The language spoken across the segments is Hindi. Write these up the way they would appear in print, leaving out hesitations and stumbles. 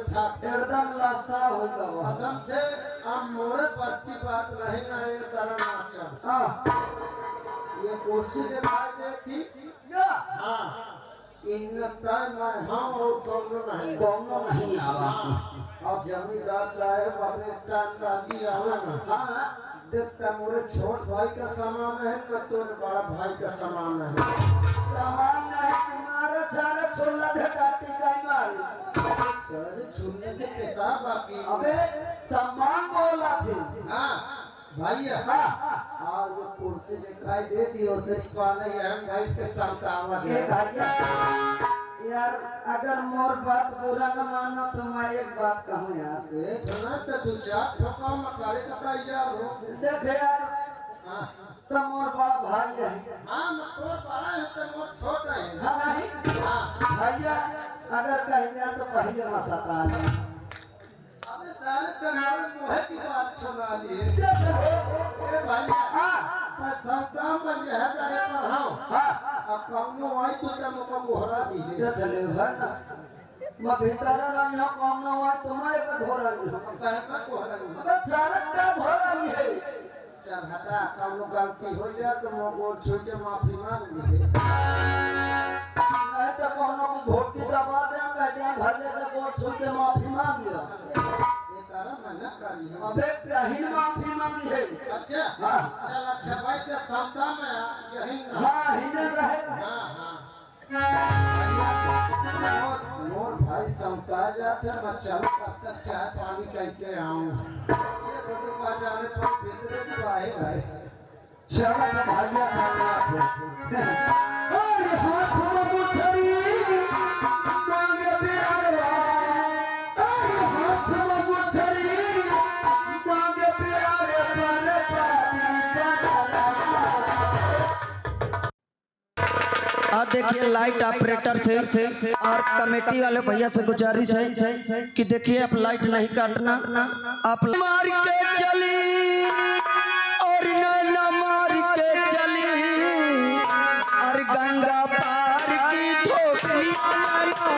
था एकदम लास्ता हो गया कसम से अब मोरे पास की बात नहीं ना ये तरह नाचा हां ये कुर्सी के पास थी या हाँ इन टाइम में हाँ और दोनों नहीं आवा अब जमींदार साहब अपने टाइम दादी आवे ना हां देखता मोरे छोट भाई का सामान है तो तोर बड़ा भाई का सामान है सामान नहीं तुम्हारा सारा छोला भेटा टिकाई मारी अरे छूने से पेशाब बाकी अबे सामान बोला थे हाँ भैया हां आज वो कुर्सी दिखाई देती हो से पाने हम भाई के साथ आवाज ये भैया यार अगर मोर बात पूरा न मानो तो मैं एक बात कहूँ यार एक ना तो तू चार ठोका मकारे का यार हो देख यार हाँ तो मोर बड़ा भाई है हाँ मतलब बड़ा है तो मोर छोटा है हाँ नहीं हाँ भैया अगर कहेंगे तो पहले मत सता अबे सारे तनाव मोहे की बात सुना ली ए भैया हाँ तो सब दाम में यह जाए पढ़ाओ हाँ अब कौनो आई तो क्या मुका मोहरा दी ये चले भरना मैं भीतर रही हूँ कौन ना हुआ तुम्हारे का धोरा नहीं हूँ कहे का कोहरा दी बस सारा का धोरा नहीं है चल हटा कौनो गलती हो जाए तो मैं बोल छोड़ के माफी मांग ली नहीं तो कौन को घोट की दबा दे कहते हैं घर ले तो बोल छोड़ के माफी मांग लिया ये तारा मना करी है अबे कहीं माफी मांगी है अच्छा हाँ चल अच्छा भाई के सामने में यही हाँ हिजल रहे हाँ हाँ मोर भाई समता जाते मैं चल कब तक चाय पानी करके आऊं ये तो पा जाने पर भीतर भी आए भाई चलो तो भाइया और हाथ में मुठरी मांगे प्यारवा और हाथ में मुठरी मांगे प्यारे पर पानी बना और देखिए लाइट ऑपरेटर से और कमेटी वाले भैया से गुजारिश है कि देखिए आप लाइट नहीं काटना आप मार के चली और न मार के चली और गंगा पार की धोपिया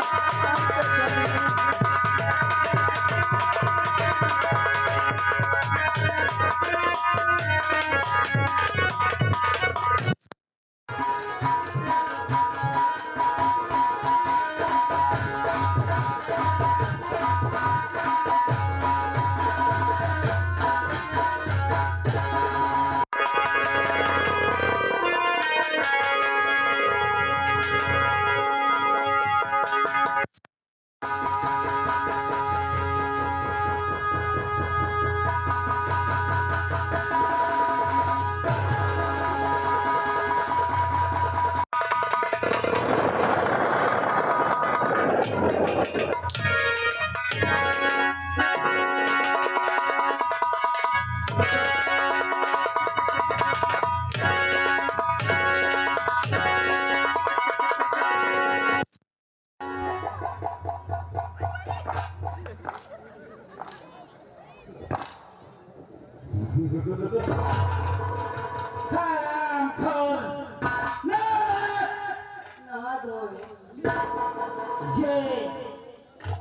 ये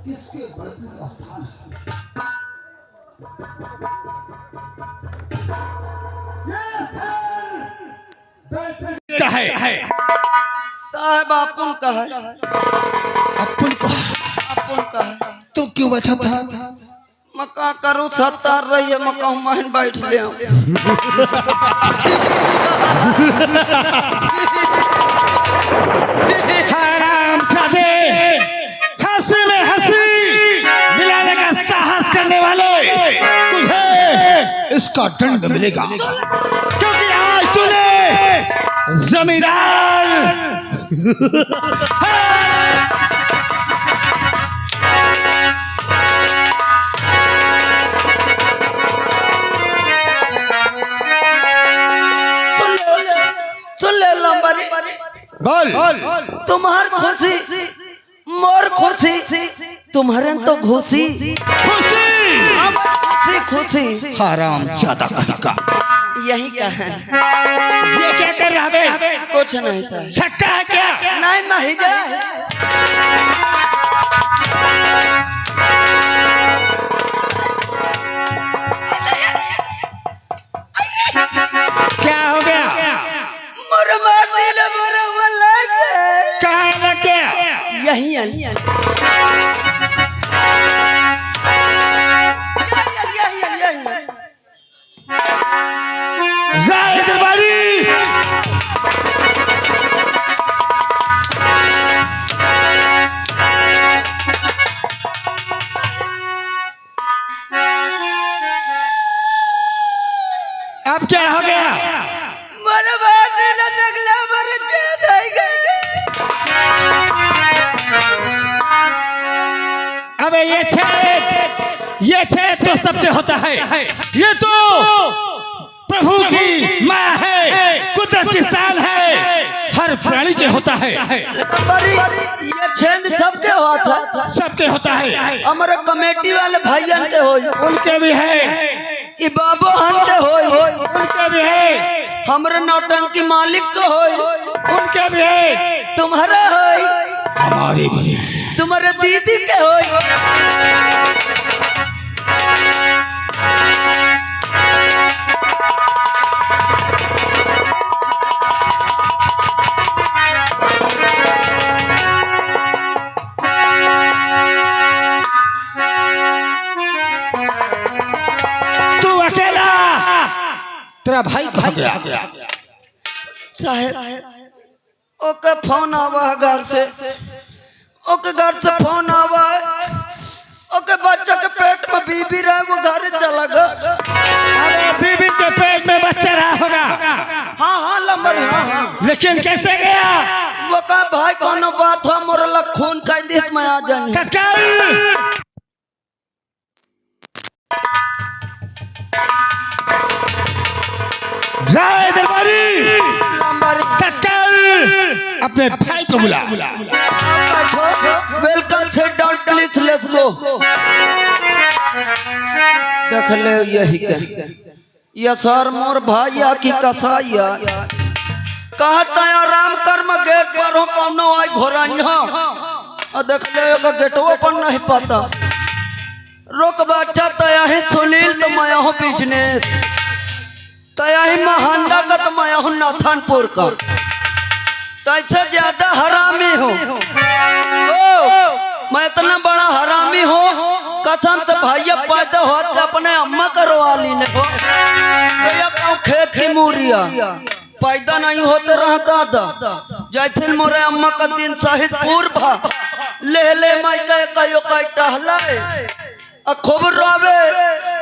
किसके बैठने का स्थान है साहब अपन का है अपन को अपन का है तो क्यों बैठा था? मका करूँ सत्तर रही है मका मान बैठ ले हराम सादे हंसी में हंसी मिलाने का साहस करने वाले तुझे इसका दंड मिलेगा क्योंकि आज तूने जमींदार सुन ले लंबरी बोल तुम्हार खुशी मोर खुशी तुम्हारे तो घुसी खुशी खुशी हराम ज्यादा कहेगा यही का है ये क्या कर रहा है? कुछ नहीं सर छक्का है क्या? नहीं मैं ही जा राय दरबारी अब क्या हो गया? मेरे बात न देखला मेरे चैन हो गई। अबे ये छेद तो सबके होता है। ये तो प्रभु की माया है, कुदरत की शान है, हर प्राणी के होता है। ये छेद सबके होता सबके होता है। हमारे कमेटी वाले भाइयन के होई, उनके भी है, ई बाबू हन के होई, उनके भी है, हमरे नौटंकी मालिक के होई, उनके भी है, तुम्हारा होई, हमारे भी है। तुम्हारे दीदी के होई। तू अकेला, तेरा भाई कहाँ गया? साहेब ओके फोन आवा है घर से, ओके घर से फोन आवा है, ओके बच्चा के पेट में बीबी रहे वो घर चला गया। अरे बीबी के पेट में बच्चा रहा होगा। हाँ लंबर हाँ। लेकिन कैसे गया? वो कहा भाई कोनो बात हो मोरला खून का दिस में आ जाए। तत्काल राय दरबारी तत्काल अपने भाई को बुला। Welcome sit down please let's go. देख ले यही के ये सर मोर भाइया की कसाइया कहता है आराम कर मैं गेट पर हो कोनो आई घोराइया। देख ले गेटवा पर नहीं पता रोक बच्चा तया है सुनील तो मैं हूँ बिजनेस तया ही महानदा का तो मैं हूँ नाथनपुर का। कैसे ज्यादा हरामी हो मैं इतना बड़ा हरामी हो कसम से भैया पैदा हो तो अपने अम्मा करवा ली ने हो तो खेत की मूरिया पैदा नहीं होते रहा दादा जैसे मोरे अम्मा का दिन शहीद पूर्व ले मैं कयो कई टहला खूब रोवे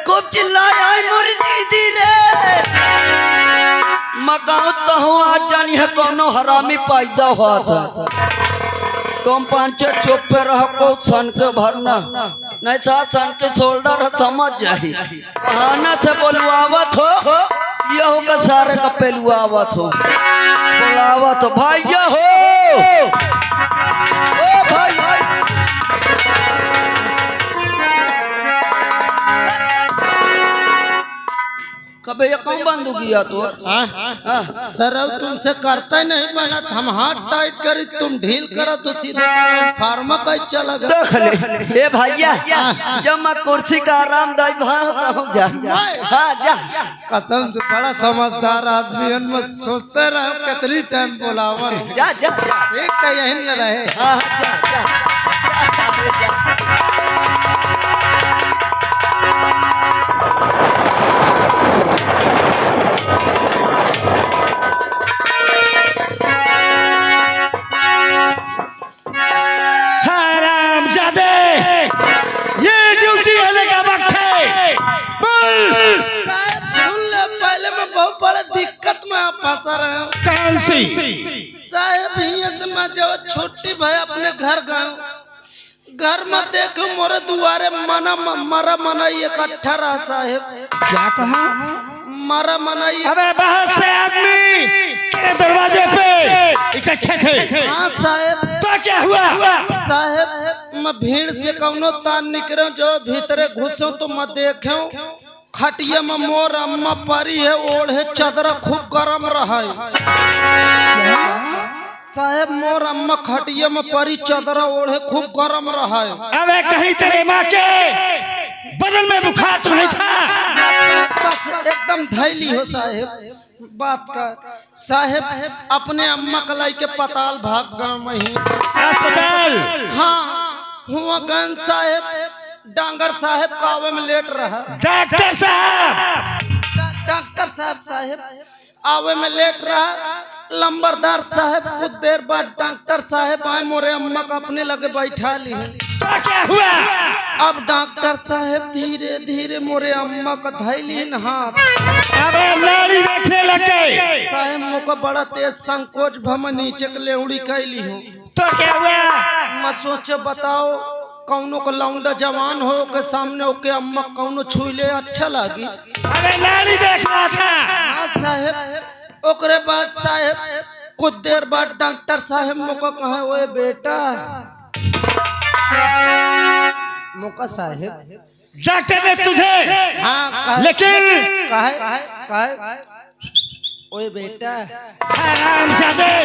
खूब चिल्लाया मोरी दीदी रे मगाऊ तो हूँ आज जानी है कोनो हरामी पैदा हुआ था तुम पांच चुप पे रहो को सन के भरना नहीं साथ सन के शोल्डर समझ जाही खाना से बोलवावत हो यहो का सारे का पेलुआवत हो बोलावत हो भैया हो ओ भाई कभी ये कौन बंद हो गया तो सर तुमसे करता ही नहीं बना हम हाथ टाइट करी तुम ढील करा तो सीधे फार्मा का चला गया। देख ले ए भैया जब मैं कुर्सी का आरामदायी भाई होता हूँ जा हाँ जा कसम से बड़ा समझदार आदमी है मैं सोचते रहे कितनी टाइम बोलावर जा जा एक का यही न रहे। हाँ जा जा बहुत बड़ा दिक्कत में आप फंसा रहे हो। कौन सी? साहब यहाँ से मैं जब छुट्टी भाई अपने घर गए घर में देखो मोरे दुआरे मरा मना इकट्ठा रहा साहब। क्या कहा? मरा मना अबे बहुत से आदमी तेरे दरवाजे पे इकट्ठे थे। हाँ साहब। तो क्या हुआ? साहब मैं भीड़ से कौनो तान निकले जो भीतरे घुसो तो मैं देखो खटिया में मोर अम्मा परी है ओढ़े चादर खूब गरम रहा है। साहब मोर अम्मा खटिया में परी चादर ओढ़े खूब गरम रहा है। अबे कहीं तेरे माँ के बदल में बुखार तो नहीं था? बस एकदम धैली हो साहब बात का साहेब अपने अम्मा कलाई के पताल भाग गाँव में ही अस्पताल। हाँ हुआ गन साहेब डांगर साहेब कावे में लेट रहा। डॉक्टर साहब, डॉक्टर साहब आवे में लेट रहा। लंबरदार साहब कुछ देर बाद डॉक्टर साहब आए मोरे अम्मा को अपने लगे बैठा ली। तो क्या हुआ? अब डॉक्टर साहब धीरे धीरे मोरे अम्मा का धैलीन हाथ। अबे नाड़ी देखने लग गए। साहेब मुझको बड़ा तेज संकोच भम नीचे के लेउड़ी कैली हूँ। तो क्या हुआ? मैं सोचे बताओ कौनो को लौंडा जवान हो के सामने ओके अम्मा कौनो छुई ले अच्छा लगी। अबे नाड़ी देख रहा था। हाँ साहेब। ओकरे बाद साहेब कुछ देर बाद डॉक्टर साहब मुझको कहे ओए बेटा मुका साहेब डॉक्टर ने तुझे हाँ कहे, लेकिन कहे ओए बेटा हरामजादे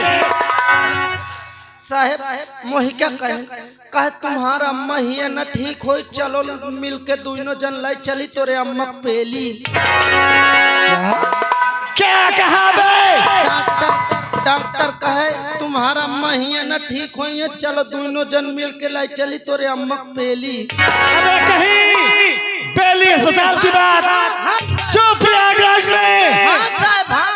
साहेब मोहि क्या कहे तुम्हारा अम्मा ही है ना ठीक हो चलो मिल के दोनों जन लाई चली तोरे अम्मा पेली। क्या कहा बे? डॉक्टर कहे तुम्हारा अम्मा ही है ना ठीक हो चलो दोनों जन मिल के लाई चली तोरे अम्मा पेली। अबे कहीं बेली अस्पताल की बात जो प्रयागराज में। हाँ साहब हाँ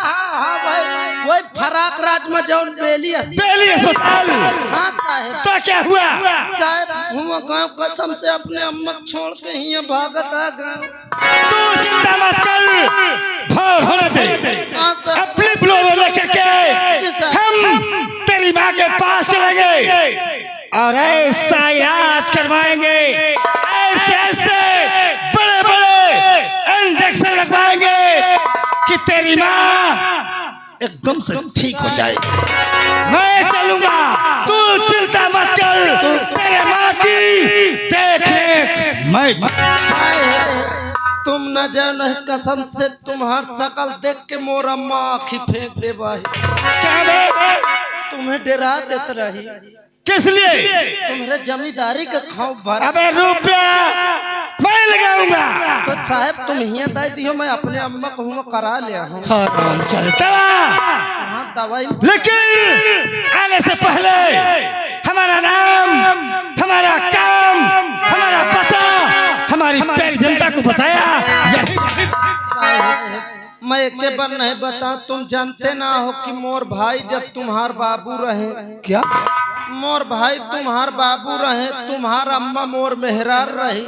वही फराक राज में जौन बेली अस्पताल। हाँ साहब। तो क्या हुआ? साहब हम गाँव कसम से अपने अम्मा छोड़ के ही भागत आ गाँव। तू चिंता मत कर, भोर होने दे। हाँ साहब। अपनी ब्लोरो लेकर के हम तेरी माँ के पास चलेंगे और ऐसा इलाज करवाएंगे, ऐसे ऐसे बड़े बड़े इंजेक्शन लगवाएंगे कि तेरी माँ एकदम से ठीक हो जाए। मैं चलूंगा, तू चिंता मत कर, तेरे माँ की देख रेख मैं। तुम न जानो कसम से तुम्हार शकल देख के मोर अम्मा आँखी फेंक दे भाई। क्या बे? तुम्हें डरा देते रही। किस लिए? तुम्हारे जमींदारी का खौफ भर। अबे रुपया मैं लगाऊंगा। तो साहब तुम ही दे दियो मैं अपने अम्मा को हुआ करा लिया हूँ। हराम चलता। हाँ दवाई। लेकिन आने से पहले हमारा नाम, हमारा काम, हमारा पता हमारी प्यारी जनता को बताया। साहब मैं एक बार नहीं बता तुम जानते ना हो कि मोर भाई जब तुम्हार बाबू रहे। क्या? मोर भाई तुम्हार बाबू रहे, तुम्हार अम्मा मोर मेहरार रही।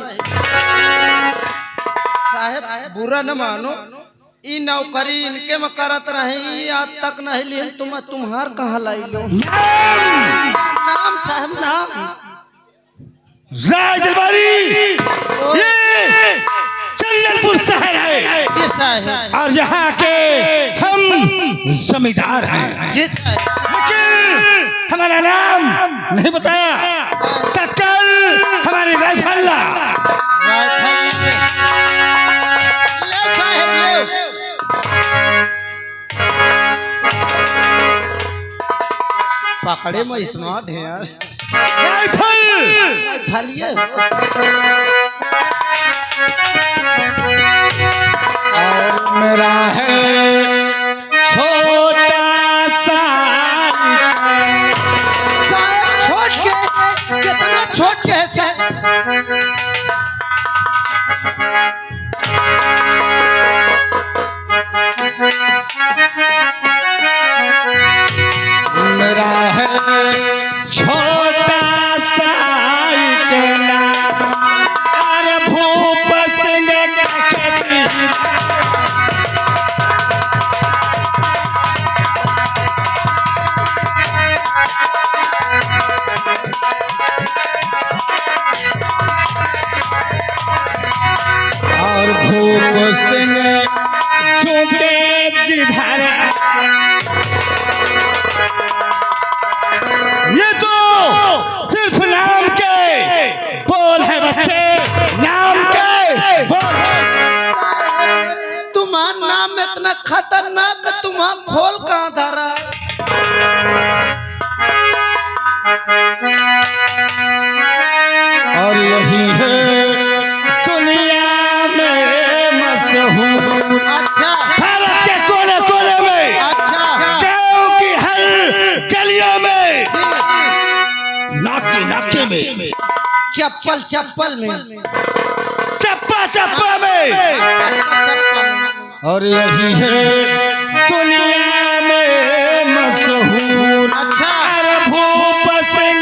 साहब बुरा न मानो ई नौकरी इनके में करत रहे आज तक नहीं लिए तुम्हार कहाँ लाई लो। नाम साहब नाम राज दरबारी। ये चंदनपुर शहर है जी साहब और यहाँ के हम जमींदार हैं। जी साहब। लेकिन हमारा नाम नहीं बताया। तत्काल हमारी राइफल ला। ले साहब ले। पकड़े में स्मार्ट है यार। राइफल फलिए और मेरा है छोटा सा। साहब छोट के कितना छोट के है साहब। मेरा है छोटा सा इतना और भूप सिंह का खेती। और भूप सिंह झुके जिधर। ये तो सिर्फ नाम के बोल है बच्चे, नाम के बोल। तुम्हारा नाम इतना खतरनाक तुम्हारा खोल कहाँ धरा। और यही है दुनिया में मशहूर। अच्छा भारत के कोने कोने में में, चप्पल चप्पल में, चप्पा चप्पा में, चप्पल। और यही है दुनिया में मशहूर। अच्छा। अरे भूप सिंह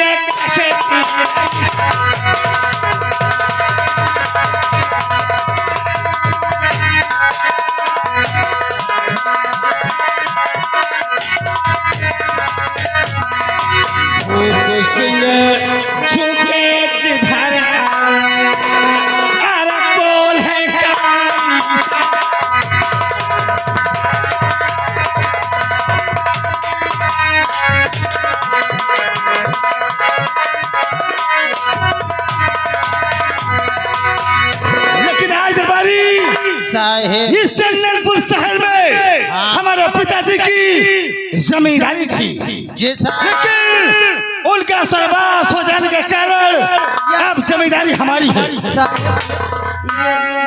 झुके जिधर अरे बोल है लेकिन आज दरबारी साहेब इस चंदनपुर शहर में हमारे पिताजी की जमींदारी थी, जी साहब। लेकिन उनका सर्वनाश हो जाने के कारण अब जमींदारी हमारी है।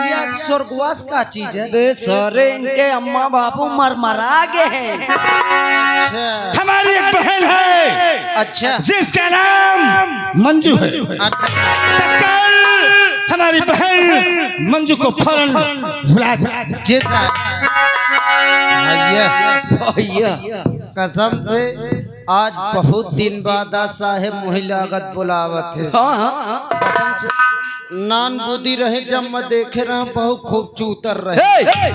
ये स्वर्गवास का चीज है। बे सारे इनके अम्मा बापू मरमरा गए हैं। अच्छा हमारी एक बहन है अच्छा जिसका नाम मंजू है। अच्छा तो कल हमारी बहन मंजू को फौरन बुला दे। जी साहब। भैया भैया कसम से आज बहुत दिन बाद आज साहेब महिलागत बुलावत है। हाँ हाँ कसम से नान बुद्धि रहे जब मैं देखे रहा बहुत खूब चूतर रहे। हे!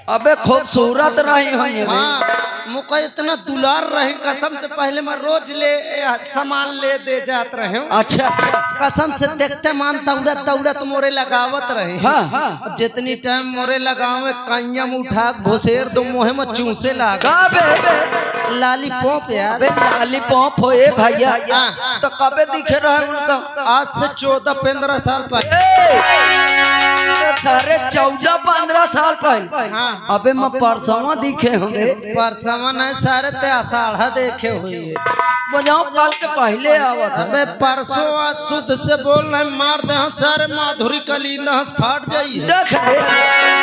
अबे खूबसूरत रही होंगे बे। हाँ मुका इतना दुलार रहे कसम से पहले मैं रोज ले सामान ले दे जात रहे हूँ। अच्छा कसम से देखते मान दौड़त दौड़त मोरे लगावत रहे। हाँ हाँ जितनी टाइम मोरे लगावे कन्यम उठा घोसेर दो मोहे में चूसे लाग का बे लाली पॉप यार। अबे लॉलीपॉप होए भैया हाँ। तो कबे दिखे रहे उनका? आज से 14-15 साल पहले। तो सारे 14-15 साल पहले। हाँ अबे मैं परसवा दिखे होंगे। परसमन है सारे ते आषाढ़ा देखे हुई है। बजाओ कल के पहले आवत है। अबे परसों आज शुद्ध से बोल रहे मार दे हम सारे माधुरी कली नहस फाट जाइए। देख ले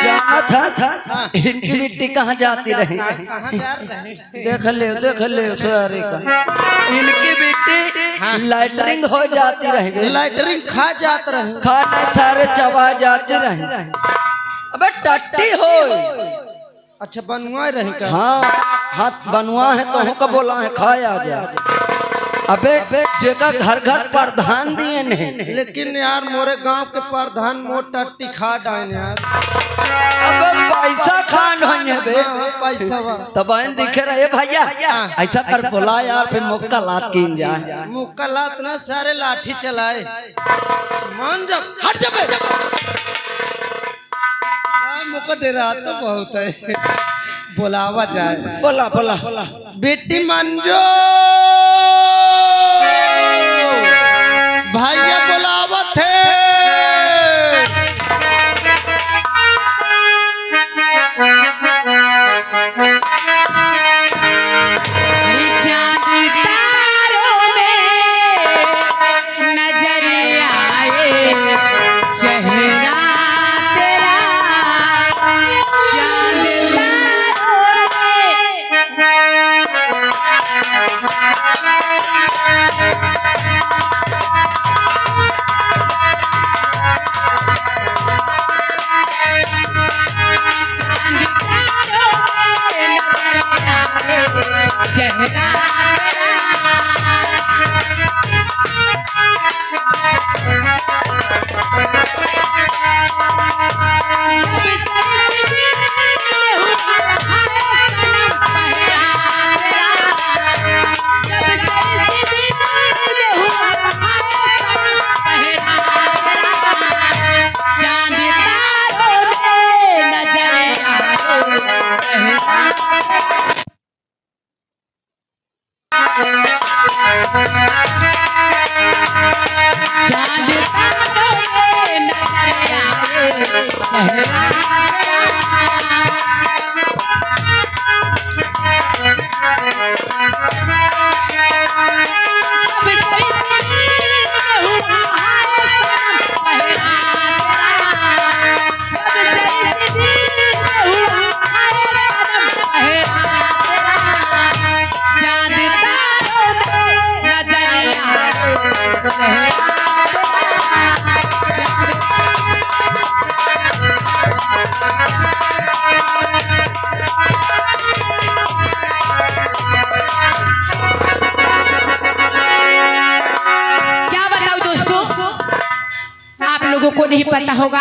जाना था इनकी मिट्टी कहाँ जाती रही। कहाँ जा रहे हैं? देख ले सारे का इनकी मिट्टी लैटरिंग हो जाती रही। लाइटरिंग खा जात रहे। खाना सारे चबा जाते रहे। अबे टट्टी हो। अच्छा बनवा रहे का। हाँ हाथ बनवा है तो हमको बोला है खाया जा। अबे जेका घर घर प्रधान दिए नहीं। लेकिन यार मोरे गांव के प्रधान मोट टट्टी खा डाइन यार। अबे पैसा खान होंगे बे। हाँ, पैसा वा। तो बहन दिखे रहे भैया ऐसा कर बोला यार फिर मुक्का लात कीन जाए। मुक्का लात ना सारे लाठी चलाए। मान जब हट जब मुक्का डेरा तो बहुत है। बुलावा जाए। बोला बोला बेटी मंजू भैया बुलावत है। को नहीं पता होगा,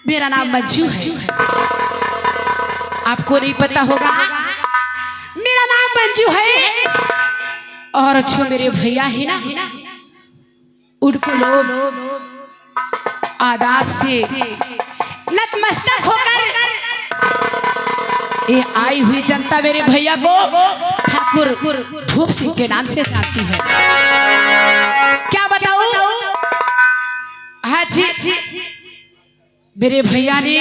मेरा नाम मंजू है। आपको नहीं पता होगा, मेरा नाम मंजू है। और जो मेरे भैया है ना, उनको लोग आदाब से नतमस्तक होकर ये आई हुई जनता मेरे भैया को ठाकुर धूप सिंह के नाम से जानती है। क्या बताऊं? हाँ जी, मेरे भैया ने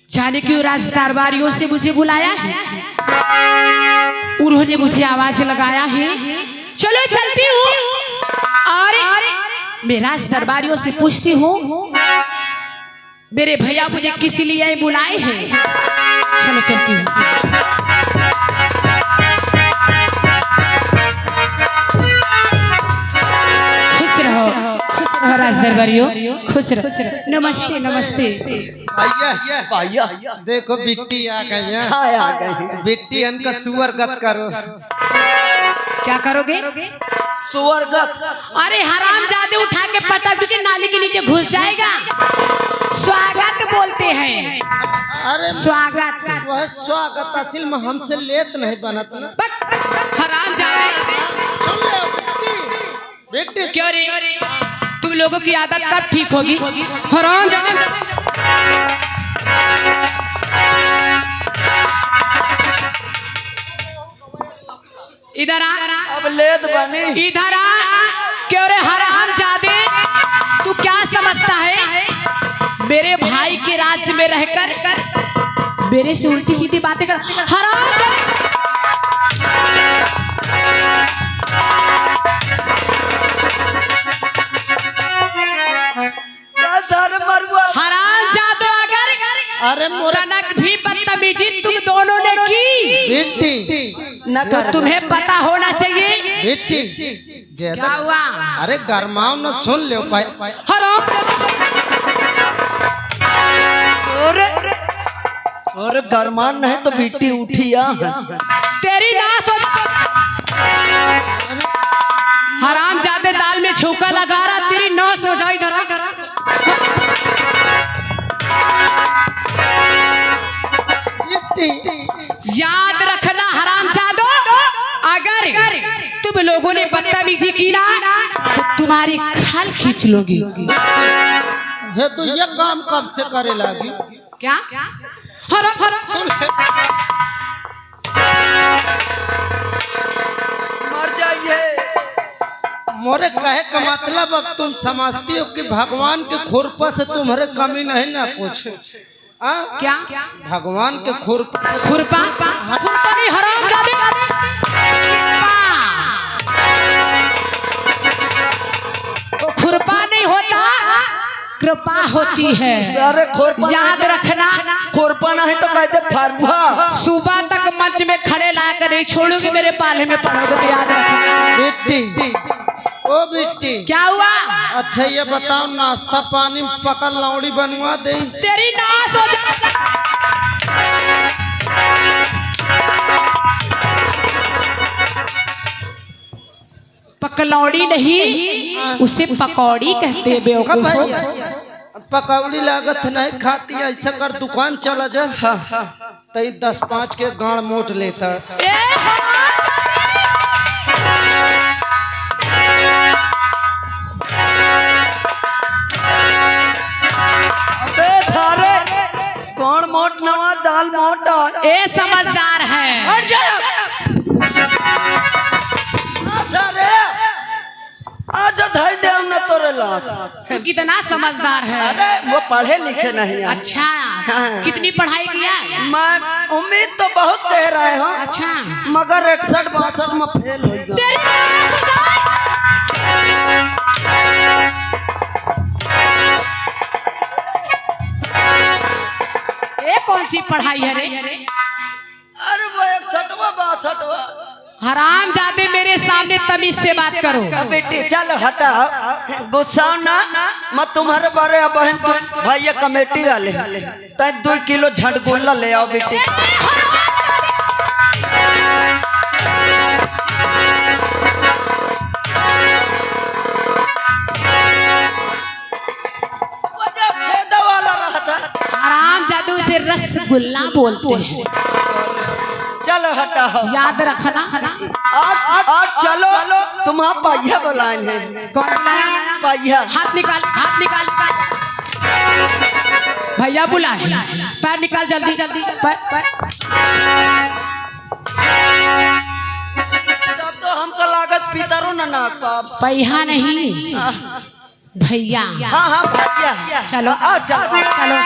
जाने क्यों राज दरबारियों से मुझे बुलाया है, उन्होंने मुझे आवाज लगाया है, चलो चलती हूँ और मैं राज दरबारियों से पूछती हूँ मेरे भैया मुझे किस लिए बुलाए हैं। चलो चलती हूँ। खुश रहो राज दरबारियों, खुश रहो। नमस्ते नमस्ते। भैया देखो बिट्टी आ गई है। आ गई बिट्टी इनका सुअर गत करो। क्या करोगे? सुअरगत। अरे हरामजादे उठा के पटक दो कि नाली के नीचे घुस जाएगा। स्वागत बोलते हैं। अरे स्वागत। वह स्वागत असल में हमसे लेत नहीं बनत ना। हरामजादे। सुन ले बिट्टी। क्यों रे? तुम लोगों की आदत कब ठीक होगी? हरामजादे। इधर आ। अब लेत बनी। इधर आ। क्यों रे हरामजादे, तू क्या समझता है? मेरे भाई के राज्य में रहकर मेरे से उल्टी सीधी बातें कर। हरामजादे। हरामजादे, अरे मोरे तनक भी बदतमीजी तुम दोनों ने की। बिट्टी न तो कर। तुम्हें पता होना चाहिए। बिट्टी क्या हुआ? अरे गरमाओ न, सुन ले भाई। और गरमान नहीं तो बिट्टी उठिया। तेरी नाश हो। हरामजादे दाल में छौका लगा रहा, तेरी नाश हो जाए। इधर याद रखना हरामजादो, अगर तुम लोगों ने बदतमीजी की ना तो तुम्हारी खाल खींच लोगी। है तो ये काम कब से करे लगी? क्या? सुन ले। मर जाइए। मोरे कहे का मतलब अब तुम समझती हो कि भगवान के खुरपा से तुम्हारे कमी नहीं ना कुछ। क्या? भगवान के खुरपा से खुरपा? खुरपा नहीं हरामजादे, तो खुरपा नहीं होता, कृपा होती है। अरे खोरपा याद रखना। खोरपा नहीं तो कहते फरवा। सुबह तक मंच में खड़े लाकर नहीं छोड़ोगे, मेरे पाले में पड़ोगे तो याद रखना। बिट्टी, ओ बिट्टी, क्या हुआ? अच्छा ये बताओ, नाश्ता पानी पकड़ लौड़ी बनवा दे। तेरी नाश हो जा। पकलौड़ी नहीं, उसे पकौड़ी कहते हैं बेवकूफ। पकौड़ी लागत नहीं खाती, ऐसा कर दुकान चला जा। तई 10-5 के गाड़ मोट लेता। अबे थारे कौन मोट नवा दाल मोटा। ए समझदार है। हट जा। अच्छा रे, आज धाई दे हमने तोरे लात। तू कितना समझदार है। अरे वो पढ़े लिखे नहीं है। अच्छा, कितनी पढ़ाई किया? मैं उम्मीद तो बहुत कह रहे हो। अच्छा, मगर 61-62 में फेल हो गया। तेरी नाश हो जाए। ये कौन सी पढ़ाई है रे? अरे वो 61-62। हरामजादे, मेरे सामने तमीज से बात करो। बेटी चल हटा, गुस्सा ना। मैं तुम्हारे बारे में बहन तो भैया कमेटी वाले 2 किलो झटगुल्ला ले आओ बेटी। इसे रसगुल्ला बोलते हैं। चलो हटाओ, याद रखना। आज चलो, तुम्हारा पहिया बुलाए हैं। कौन बुलाया? पहिया। हाथ निकाल, हाथ निकाल। भैया बुलाए, पैर निकाल जल्दी जल्दी। तो हमको लागत पितरो ना पाप। पहिया नहीं भैया। हाँ हाँ भैया। चलो चलो चलो।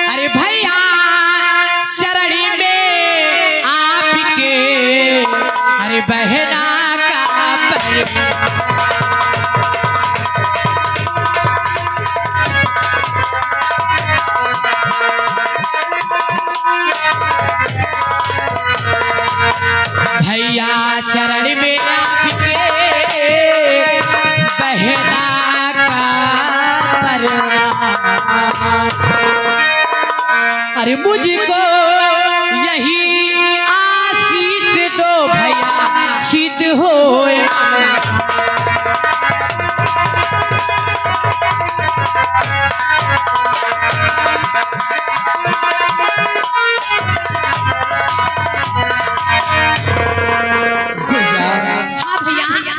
अरे भैया चरणी में आपके, अरे बहना का पर भैया चरण में आपके बहना का परनाम। अरे मुझको यही आशीष दो भैया, सिद्ध होए।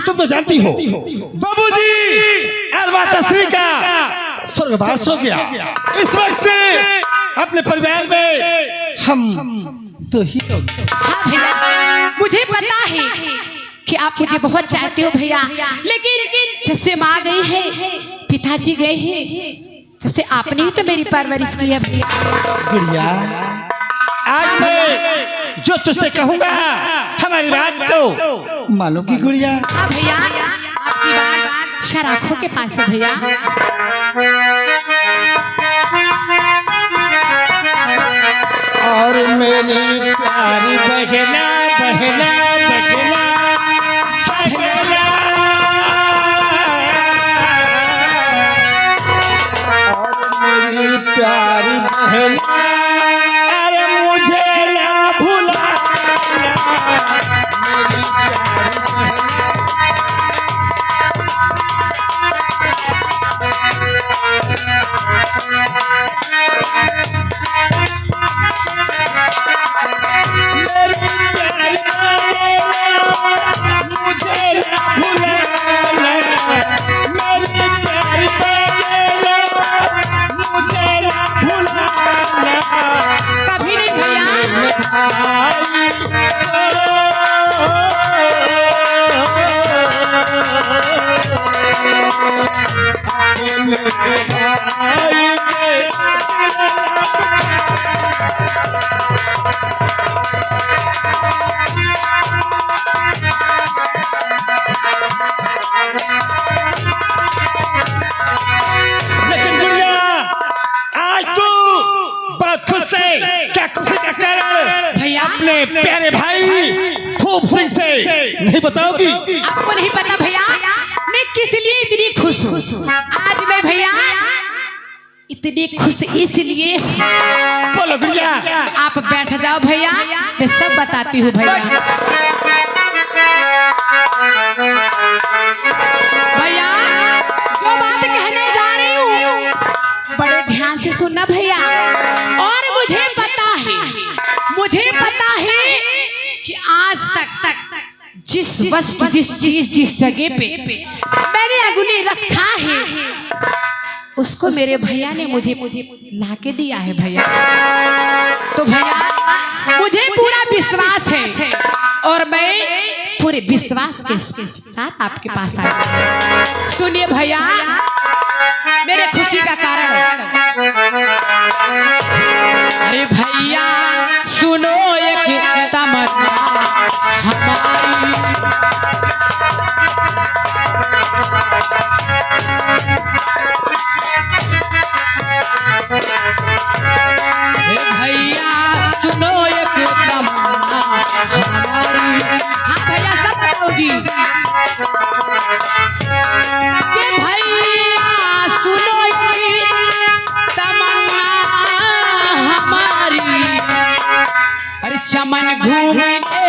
तुम तो जानती हो बाबूजी और माता श्री का स्वर्गवास हो गया। इस वक्त अपने परिवार में हम तो ही लोग। हाँ भैया, मुझे पता है कि आप मुझे बहुत चाहते हो भैया, लेकिन जब से माँ गई है, पिताजी गए हैं, तब से आपने ही तो मेरी परवरिश की है भैया। गुड़िया, आज मैं जो तुझसे कहूँगा हमारी बात तो मानोगी गुड़िया? हाँ भैया, आपकी बात शराखों के पास है भैया। और मेरी प्यारी बहना बहना बहना बहना, और मेरी प्यारी बहना, अरे मुझे ना भुलाना मेरी प्यारी बहना। कभी नहीं भैया। लेकिन गुड़िया, आज तू बहुत खुश है। क्या खुशी का कारण भैया अपने प्यारे भाई खूब सिंह से नहीं बताओगी? आपको नहीं पता भैया, मैं किस लिए इतनी खुश हूँ। आज मैं भैया इतनी खुश इसलिए हूँ। बोलो गुड़िया। आप बैठ जाओ भैया, मैं सब बताती हूँ भैया। भैया जो बात कहने जा रही हूँ बड़े ध्यान से सुनना भैया। और मुझे पता है कि आज तक जिस वस्तु, जिस चीज, जिस जगह पे मैंने अंगुली रखा है, उसको मेरे भैया ने मुझे लाके दिया है भैया। तो भैया मुझे पूरा विश्वास है और मैं पूरे विश्वास के साथ आपके पास आई। सुनिए भैया मेरे खुशी का कारण। अरे भैया सुनो एक तमन्ना हमारी, भैया सुनो एक तमन्ना हमारी। हाँ भैया सब बताओगी कि भैया सुनो एक तमन्ना हमारी। अरे चमन घूमने की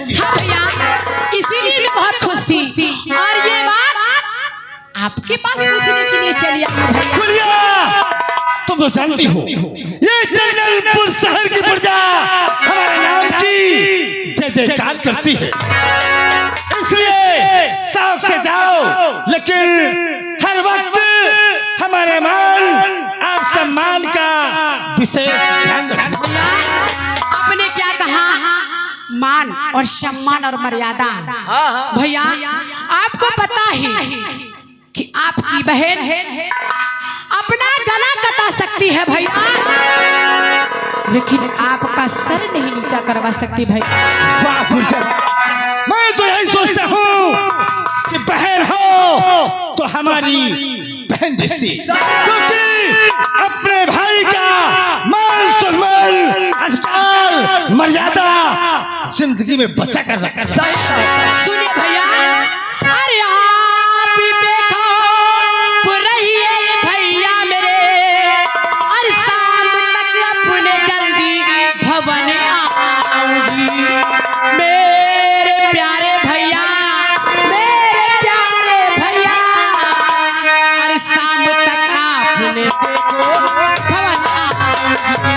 हाँ भैया, इसीलिए मैं बहुत खुश थी और ये बात आपके पास पूछने के लिए चली आई भैया। गुड़िया, तुम तो जानती हो ये जंगलपुर शहर की प्रजा हमारे नाम की जय जयकार करती है, इसलिए शौक से जाओ, लेकिन हर वक्त हमारे मान और सम्मान का विशेष ध्यान रखना। आपने क्या कहा? मान और सम्मान और मर्यादा। भैया, आपको पता है कि आपकी बहन अपना गला कटा सकती है भैया, लेकिन आपका सर नहीं नीचा करवा सकती भैया। वाह गुर्जर, मैं तो यही सोचता हूँ कि बहन हो तो हमारी बहन जैसी, क्योंकि अपने भाई का मान सम्मान अधिकार मर्यादा जिंदगी में बचा कर रखा। सुनिए भैया, अरे आप देखो रहिए भैया मेरे, और शाम तक अपने जल्दी भवन आऊंगी। मेरे प्यारे भैया, मेरे प्यारे भैया, और शाम तक आपने देखो भवन आऊंगी।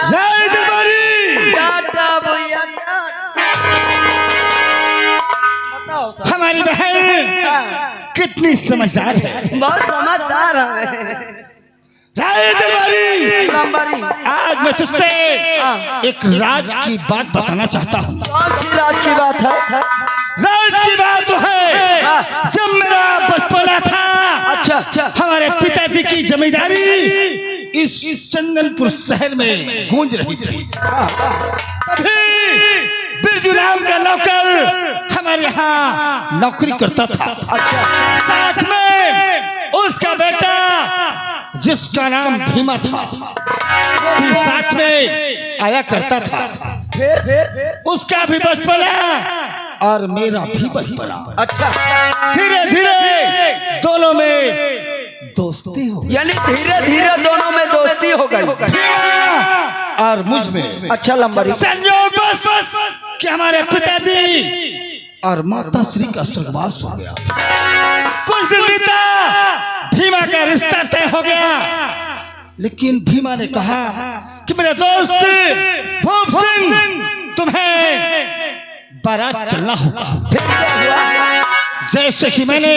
जय दरबारी, हमारी बहन कितनी समझदार है। बहुत समझदार है। जय दरबारी, आज मैं तुझसे एक राज की बात बताना चाहता हूँ। कौन सी राज की बात है? राज की बात तो है, जब मेरा बचपना था, अच्छा, हमारे पिताजी की जमींदारी इस चंदनपुर शहर में गूंज रही थी। तभी बिरजू नाम का नौकर हमारे यहाँ नौकरी करता था। अच्छा, साथ में उसका बेटा जिसका नाम भीमा था वो भी साथ में आया करता था। फिर उसका भी बचपना और मेरा भी बचपना। अच्छा, धीरे धीरे दोनों में दोस्ती हो गई। यानी धीरे धीरे दोनों में दोस्ती हो गई। भीमा और मुझ में। अच्छा लंबरी, संयोग बस कि हमारे पिताजी और माता श्री का स्वर्गवास हो गया। कुछ दिन बीता, भीमा का रिश्ता तय हो गया, लेकिन भीमा ने कहा कि मेरे दोस्त भूप सिंह, तुम्हें बारात चलना होगा। फिर क्या हुआ? जैसे ही मैंने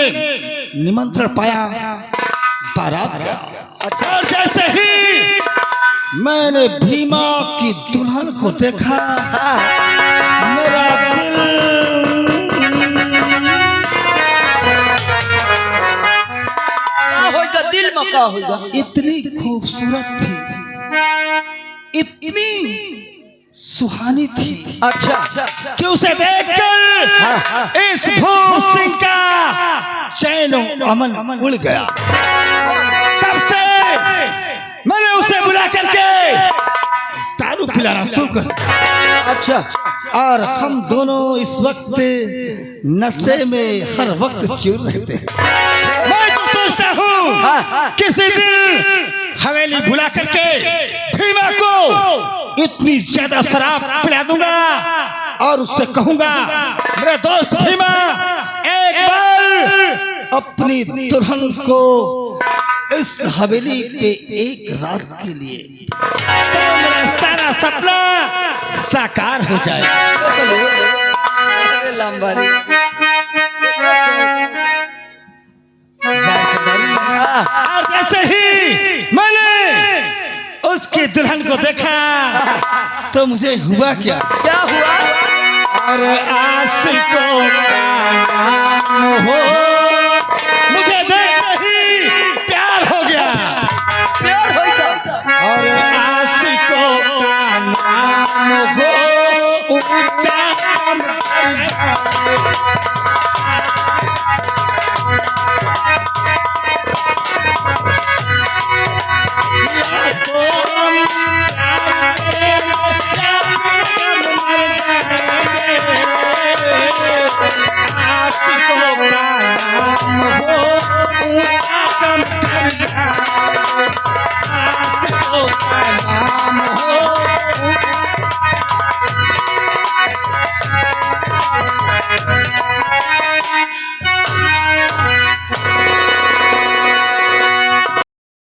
निमंत्रण पाया, बारात गया। और जैसे ही मैंने भीमा की दुल्हन को देखा, मेरा दिल होगा, दिल में क्या होगा? इतनी खूबसूरत थी, इतनी सुहानी थी, अच्छा, कि उसे देखकर इस भूप सिंह का चैन अमन उड़ गया। तब से मैंने उसे बुला करके दारू पिलाना शुरू कर दिया। अच्छा, और हम दोनों इस वक्त नशे में हर वक्त चूर रहते हैं। मैं तो सोचता हूँ किसी दिन हवेली बुला करके भीमा को इतनी ज्यादा शराब पिला दूंगा और उससे कहूंगा, मेरे दोस्त भीमा, एक बार अपनी दुल्हन को इस हवेली पे एक रात के लिए, तो मेरा सारा सपना साकार हो जाएगा। लंबरी, और जैसे ही मैंने उसकी दुल्हन को देखा तो मुझे हुआ क्या हुआ? और आशिकों का नाम हो, मुझे देखते ही प्यार हो गया। प्यार होगा। और आशिकों का नाम हो, ऊंचा नाम